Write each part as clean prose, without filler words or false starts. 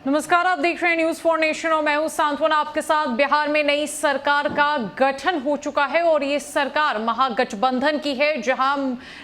नमस्कार, आप देख रहे हैं न्यूज फॉर नेशन और मैं हूं सांत्वना आपके साथ। बिहार में नई सरकार का गठन हो चुका है और ये सरकार महागठबंधन की है, जहां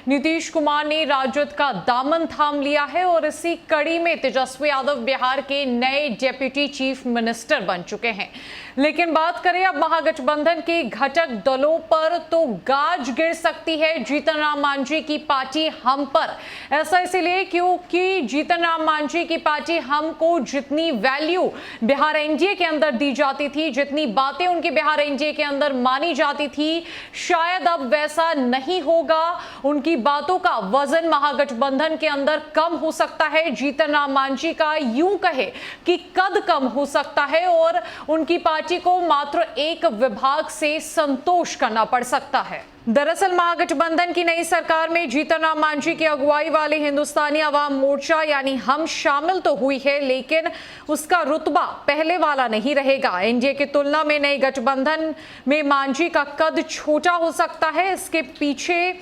नीतीश कुमार ने राजद का दामन थाम लिया है और इसी कड़ी में तेजस्वी यादव बिहार के नए डेप्यूटी चीफ मिनिस्टर बन चुके हैं। लेकिन बात करें अब महागठबंधन के घटक दलों पर, तो गाज गिर सकती है जीतन राम मांझी की पार्टी हम पर। ऐसा इसलिए क्योंकि जीतन राम मांझी की पार्टी हम को जितनी वैल्यू बिहार एनडीए के अंदर दी जाती थी, जितनी बातें उनकी बिहार एनडीए के अंदर मानी जाती थी, शायद अब वैसा नहीं होगा। उनकी बातों का वजन महागठबंधन के अंदर कम हो सकता है। जीतन राम मांझी का यूं कहे कि कद कम हो सकता है और उनकी पार्टी को मात्र एक विभाग से संतोष करना पड़ सकता है। दरअसल महागठबंधन की नई सरकार में जीतन राम मांझी की अगुवाई वाली हिंदुस्तानी अवाम मोर्चा यानी हम शामिल तो हुई है, लेकिन उसका रुतबा पहले वाला नहीं रहेगा। एनडीए की तुलना में नई गठबंधन में मांझी का कद छोटा हो सकता है। इसके पीछे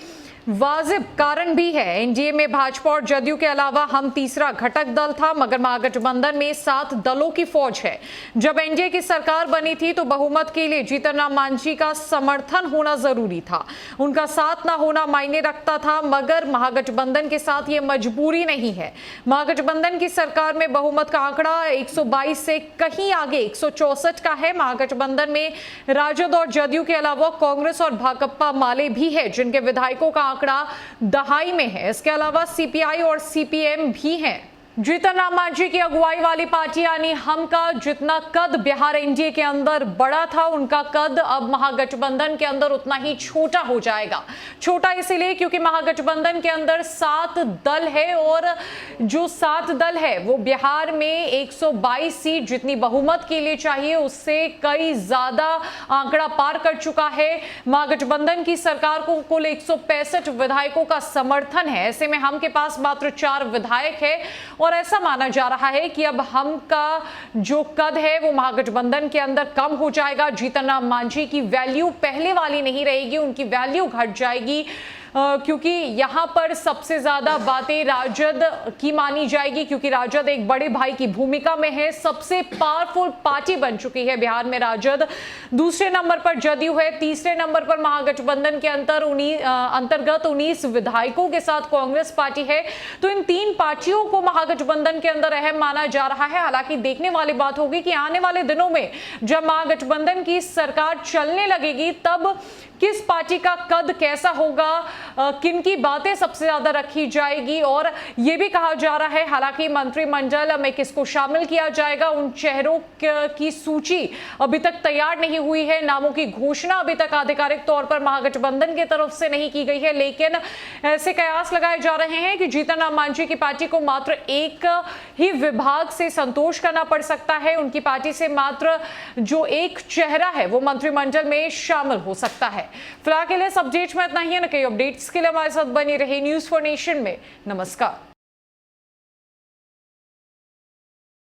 वाजिब कारण भी है। एनडीए में भाजपा और जदयू के अलावा हम तीसरा घटक दल था, मगर महागठबंधन में 7 दलों की फौज है। जब एनडीए की सरकार बनी थी तो बहुमत के लिए जीतन राम मांझी का समर्थन होना जरूरी था, उनका साथ ना होना मायने रखता था, मगर महागठबंधन के साथ ये मजबूरी नहीं है। महागठबंधन की सरकार में बहुमत का आंकड़ा 122 से कहीं आगे 164 का है। महागठबंधन में राजद और जदयू के अलावा कांग्रेस और भाकपा माले भी है, जिनके विधायकों का आंकड़ा दहाई में है। इसके अलावा सीपीआई और सीपीएम भी हैं। जीतन राम मांझी की अगुवाई वाली पार्टी यानी हम का जितना कद बिहार एनडीए के अंदर बड़ा था, उनका कद अब महागठबंधन के अंदर उतना ही छोटा हो जाएगा। छोटा इसलिए क्योंकि महागठबंधन के अंदर 7 दल है और जो 7 दल है वो बिहार में 122 सीट जितनी बहुमत के लिए चाहिए उससे कई ज्यादा आंकड़ा पार कर चुका है। महागठबंधन की सरकार को कुल 165 विधायकों का समर्थन है। ऐसे में हम के पास मात्र 4 विधायक है और ऐसा माना जा रहा है कि अब हम का जो कद है वो महागठबंधन के अंदर कम हो जाएगा। जीतन राम मांझी की वैल्यू पहले वाली नहीं रहेगी, उनकी वैल्यू घट जाएगी, क्योंकि यहां पर सबसे ज्यादा बातें राजद की मानी जाएगी, क्योंकि राजद एक बड़े भाई की भूमिका में है। सबसे पावरफुल पार्टी बन चुकी है बिहार में राजद। दूसरे नंबर पर जदयू है, तीसरे नंबर पर महागठबंधन के अंतर्गत 19 विधायकों के साथ कांग्रेस पार्टी है। तो इन 3 पार्टियों को महागठबंधन के अंदर अहम माना जा रहा है। हालांकि देखने वाली बात होगी कि आने वाले दिनों में जब महागठबंधन की सरकार चलने लगेगी तब किस पार्टी का कद कैसा होगा, किन की बातें सबसे ज्यादा रखी जाएगी। और यह भी कहा जा रहा है, हालांकि मंत्रिमंडल में किसको शामिल किया जाएगा उन चेहरों की सूची अभी तक तैयार नहीं हुई है। नामों की घोषणा अभी तक आधिकारिक तौर पर महागठबंधन की तरफ से नहीं की गई है, लेकिन ऐसे कयास लगाए जा रहे हैं कि जीतन राम मांझी की पार्टी को मात्र एक ही विभाग से संतोष करना पड़ सकता है। उनकी पार्टी से मात्र जो एक चेहरा है वो मंत्रिमंडल में शामिल हो सकता है। फिलहाल के लिए इस अपडेट में इतना ही है। न कई अपडेट्स के लिए हमारे साथ बनी रही न्यूज फॉर नेशन में। नमस्कार।